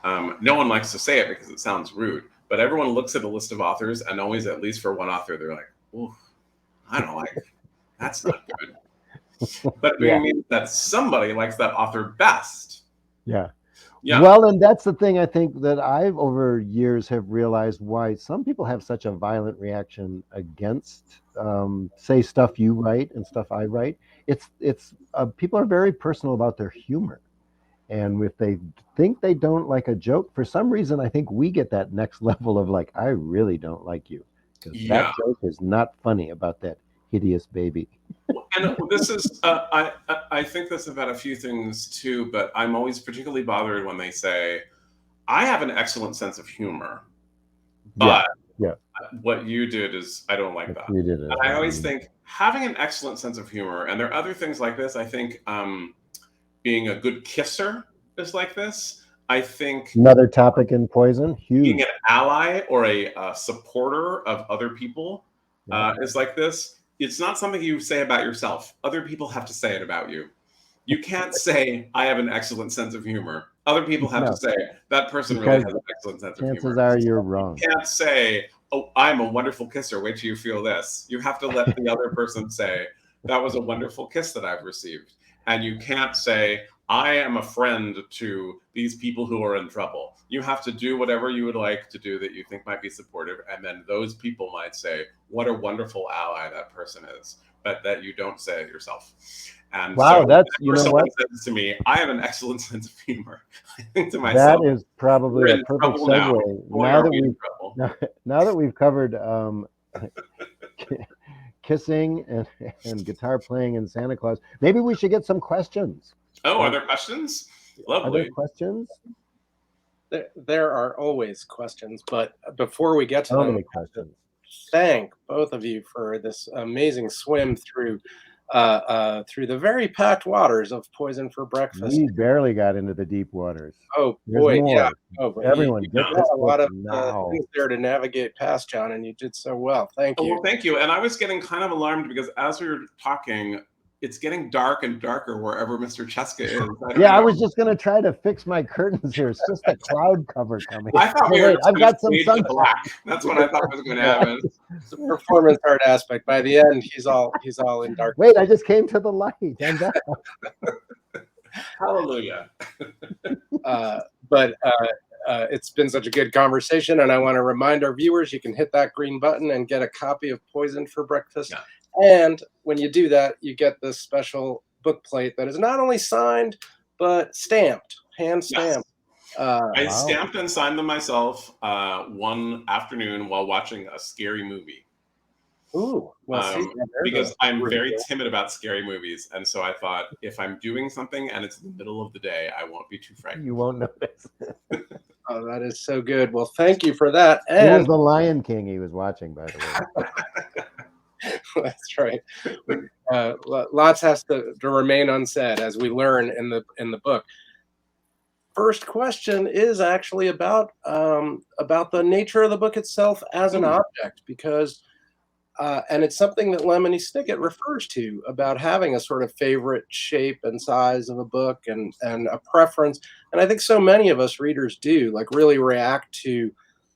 no one likes to say it because it sounds rude, but everyone looks at a list of authors and always, at least for one author, they're like, "Ooh, I don't like it. That's not good." But it means that somebody likes that author best. Yeah. Yeah. Well, and that's the thing I think that I've over years have realized why some people have such a violent reaction against, say, stuff you write and stuff I write. It's people are very personal about their humor. And if they think they don't like a joke, for some reason, I think we get that next level of like, I really don't like you because that Yeah. joke is not funny about that hideous baby. And this is, I think this about a few things too, but I'm always particularly bothered when they say, I have an excellent sense of humor, Yeah, but yeah. what you did is, I don't like that. You did And I always think having an excellent sense of humor, and there are other things like this. I think being a good kisser is like this. I think Another topic in Poison, being huge. an ally or a supporter of other people is like this. It's not something you say about yourself. Other people have to say it about you. You can't say, I have an excellent sense of humor. Other people have to No, say, that person really because has an excellent sense of chances humor. are you're wrong. You can't say, oh, I'm a wonderful kisser. Wait till you feel this. You have to let the other person say, that was a wonderful kiss that I've received. And you can't say, I am a friend to these people who are in trouble. You have to do whatever you would like to do that you think might be supportive. And then those people might say, what a wonderful ally that person is, but that you don't say it yourself. And Wow, so that's, you know someone what? says to me, I have an excellent sense of humor. I think to myself, That is probably we're a in perfect trouble now. segue. Boy, are we in trouble. Now that we've covered kissing and guitar playing in Santa Claus, maybe we should get some questions. Oh, are there questions? Are there Lovely. questions? There are always questions, but before we get to How them, many questions? thank both of you for this amazing swim through the very packed waters of Poison for Breakfast. We barely got into the deep waters. Oh There's boy, more. yeah. Oh, but Everyone, you get got this a lot book of now. things there to navigate past, John, and you did so well. Thank you. Well, thank you. And I was getting kind of alarmed because as we were talking, it's getting dark and darker wherever Mr. Scieszka is. I was just going to try to fix my curtains here. It's just a cloud cover coming. I thought we were Wait, I've got some fade to sunshine. black. That's what I thought was going to happen. It's a performance art aspect. By the end, he's all in dark. Wait, I just came to the light. I'm back. Hallelujah. But it's been such a good conversation, and I want to remind our viewers you can hit that green button and get a copy of Poison for Breakfast. Yeah. And when you do that, you get this special book plate that is not only signed but stamped, hand stamped. Yes. I stamped and signed them myself one afternoon while watching a scary movie. Ooh, well, because I'm very timid about scary movies, and so I thought if I'm doing something and it's in the middle of the day, I won't be too frightened. You won't notice. Oh, that is so good. Well, thank you for that. And it was The Lion King he was watching, by the way. That's right. Lots has to remain unsaid, as we learn in the book. First question is actually about the nature of the book itself as an object, because and it's something that Lemony Snicket refers to about having a sort of favorite shape and size of a book and a preference. And I think so many of us readers do, like, really react to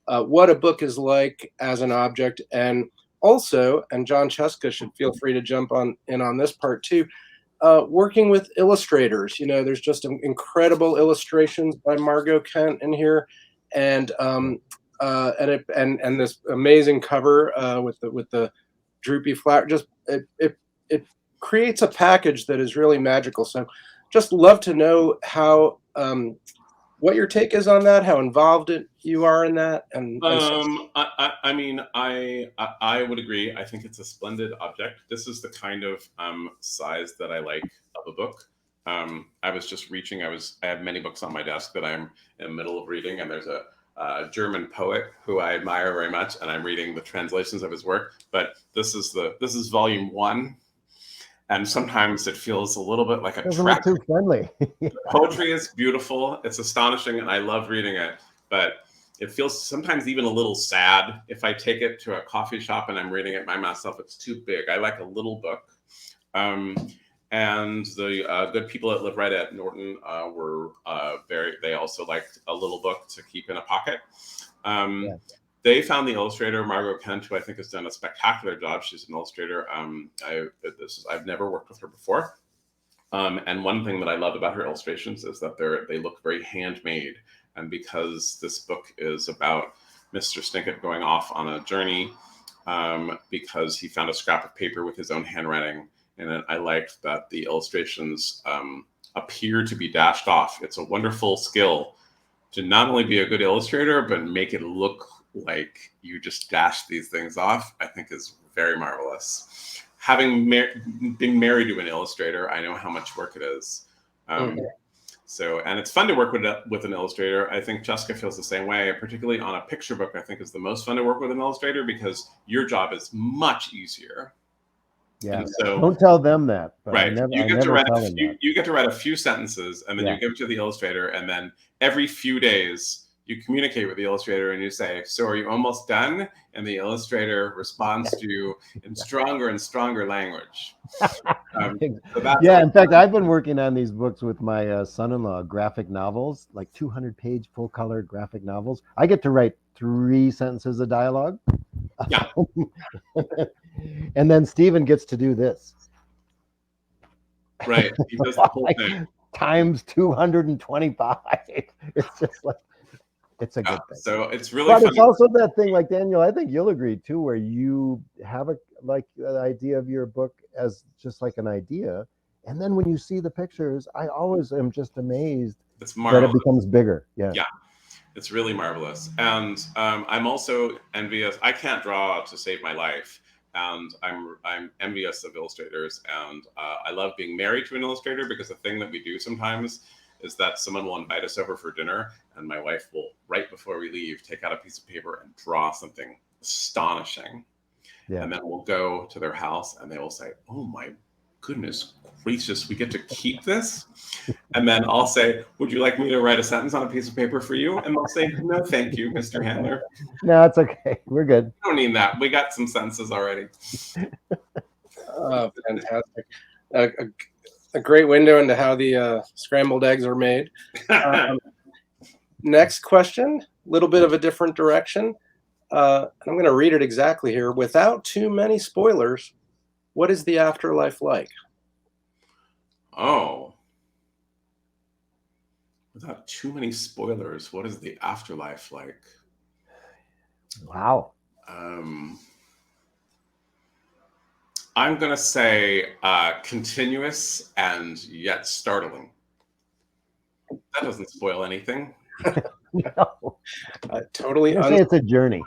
what a book is like as an object. And also, and Jon Scieszka should feel free to jump in on this part too, working with illustrators. You know, there's just incredible illustrations by Margot Kent in here, and this amazing cover with the droopy flower. Just it creates a package that is really magical. So, just love to know how what your take is on that, how involved you are in that, and I mean, I would agree. I think it's a splendid object. This is the kind of size that I like of a book. I was just reaching. I have many books on my desk that I'm in the middle of reading, and there's a German poet who I admire very much, and I'm reading the translations of his work. But this is volume 1. And sometimes it feels a little bit like a trap. Too friendly. Poetry is beautiful. It's astonishing, and I love reading it. But it feels sometimes even a little sad. If I take it to a coffee shop and I'm reading it by myself, it's too big. I like a little book. And the good people that live right at Norton were they also liked a little book to keep in a pocket. They found the illustrator, Margot Kent, who I think has done a spectacular job. She's an illustrator. I've never worked with her before. And one thing that I love about her illustrations is that they look very handmade. And because this book is about Mr. Snicket going off on a journey because he found a scrap of paper with his own handwriting in it, I liked that the illustrations appear to be dashed off. It's a wonderful skill to not only be a good illustrator, but make it look like you just dashed these things off, I think is very marvelous. Having been married to an illustrator, I know how much work it is. So, and it's fun to work with an illustrator. I think Jessica feels the same way, particularly on a picture book. I think is the most fun to work with an illustrator because your job is much easier. Yeah. And so, don't tell them that. But right. You get to write a few sentences, and then you give it to the illustrator, and then every few days you communicate with the illustrator and you say, "So are you almost done?" And the illustrator responds to you in stronger and stronger language. In fact, I've been working on these books with my son-in-law, graphic novels, like 200-page full-color graphic novels. I get to write 3 sentences of dialogue. Yeah. And then Stephen gets to do this. Right. He does the whole thing. Times 225. It's just like, it's a good thing. So it's really But fun. it's also that thing, like Daniel, I think you'll agree too, where you have an idea of your book as just like an idea. And then when you see the pictures, I always am just amazed that it becomes bigger. Yeah. Yeah. It's really marvelous. And I'm also envious. I can't draw to save my life. And I'm envious of illustrators. And I love being married to an illustrator because the thing that we do sometimes is that someone will invite us over for dinner and my wife will, right before we leave, take out a piece of paper and draw something astonishing. Yeah. And then we'll go to their house and they will say, "Oh my goodness gracious, we get to keep this?" And then I'll say, "Would you like me to write a sentence on a piece of paper for you?" And they'll say, "No, thank you, Mr. Handler. No, it's okay. We're good. We don't need that. We got some sentences already." Oh, fantastic. A great window into how the scrambled eggs are made. Next question, a little bit of a different direction. I'm going to read it exactly here. Without too many spoilers, what is the afterlife like? Oh. Without too many spoilers, what is the afterlife like? Wow. I'm going to say continuous and yet startling. That doesn't spoil anything. No. Totally. I say it's a journey.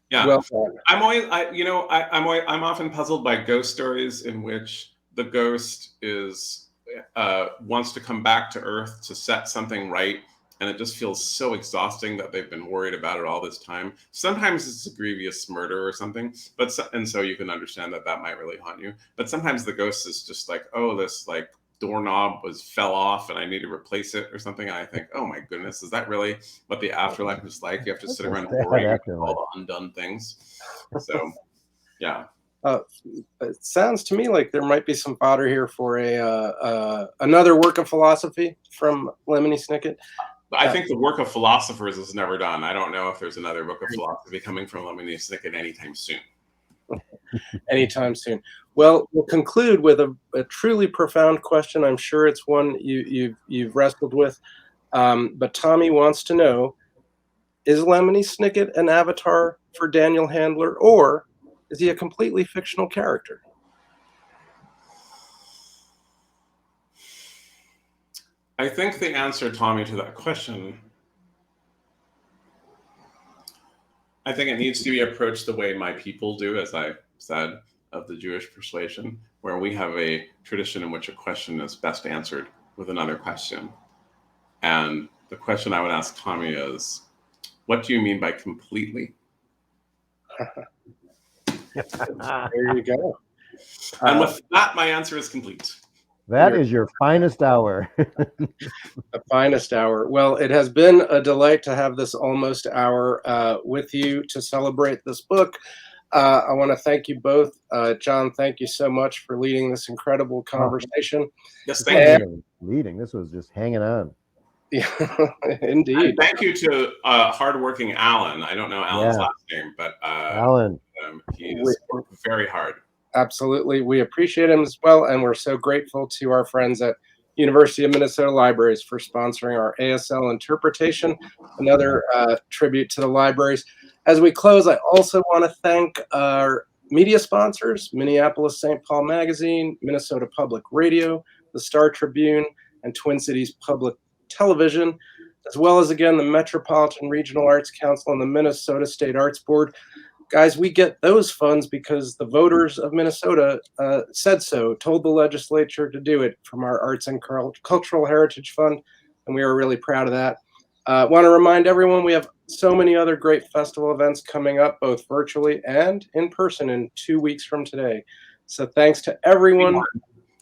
Yeah. Well, I'm often puzzled by ghost stories in which the ghost is wants to come back to Earth to set something right, and it just feels so exhausting that they've been worried about it all this time. Sometimes it's a grievous murder or something, and so you can understand that might really haunt you. But sometimes the ghost is just like, "Oh, this like doorknob fell off and I need to replace it," or something. And I think, "Oh my goodness, is that really what the afterlife is like? You have to sit around worrying about all the undone things." So, yeah. It sounds to me like there might be some fodder here for another work of philosophy from Lemony Snicket. I think the work of philosophers is never done. I don't know if there's another book of philosophy coming from Lemony Snicket anytime soon. Anytime soon. Well, we'll conclude with a truly profound question. I'm sure it's one you've wrestled with. But Tommy wants to know, is Lemony Snicket an avatar for Daniel Handler, or is he a completely fictional character? I think the answer, Tommy, to that question, I think it needs to be approached the way my people do, as I said, of the Jewish persuasion, where we have a tradition in which a question is best answered with another question. And the question I would ask Tommy is, what do you mean by completely? There you go. And with that, my answer is complete. That is your finest hour. The finest hour. Well, it has been a delight to have this almost hour with you to celebrate this book. I want to thank you both. Jon, thank you so much for leading this incredible conversation. Yes, thank you. Leading. This was just hanging on. Yeah, indeed. And thank you to hardworking Alan. I don't know Alan's last name, but Alan. He's worked very hard. Absolutely. We appreciate him as well. And we're so grateful to our friends at University of Minnesota Libraries for sponsoring our ASL interpretation, another tribute to the libraries. As we close, I also want to thank our Media sponsors: Minneapolis St. Paul Magazine, Minnesota Public Radio, the Star Tribune, and Twin Cities Public Television, as well as, again, the Metropolitan Regional Arts Council and the Minnesota State Arts Board. Guys, we get those funds because the voters of Minnesota said so, told the legislature to do it, from our Arts and Cultural Heritage Fund, and we are really proud of that. Want to remind everyone we have so many other great festival events coming up, both virtually and in person, in 2 weeks from today. So thanks to everyone.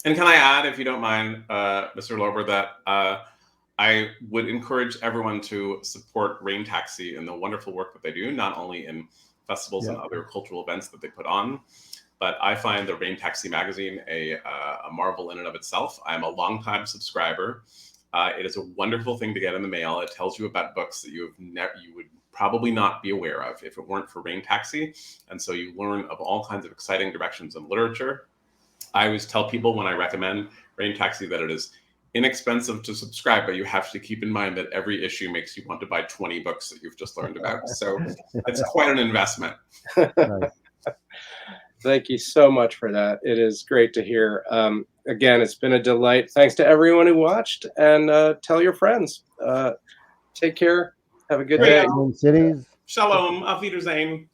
And can I add, if you don't mind, Mr. Lober, that I would encourage everyone to support Rain Taxi and the wonderful work that they do, not only in festivals and other cultural events that they put on, but I find the Rain Taxi magazine a marvel in and of itself. I'm a longtime subscriber. It is a wonderful thing to get in the mail. It tells you about books that you would probably not be aware of if it weren't for Rain Taxi. And so you learn of all kinds of exciting directions in literature. I always tell people when I recommend Rain Taxi that it is inexpensive to subscribe, but you have to keep in mind that every issue makes you want to buy 20 books that you've just learned about. So it's quite an investment. Nice. Thank you so much for that. It is great to hear. Again, it's been a delight. Thanks to everyone who watched, and tell your friends. Take care. Have a good day. Cities. Shalom. Auf Wiedersehen.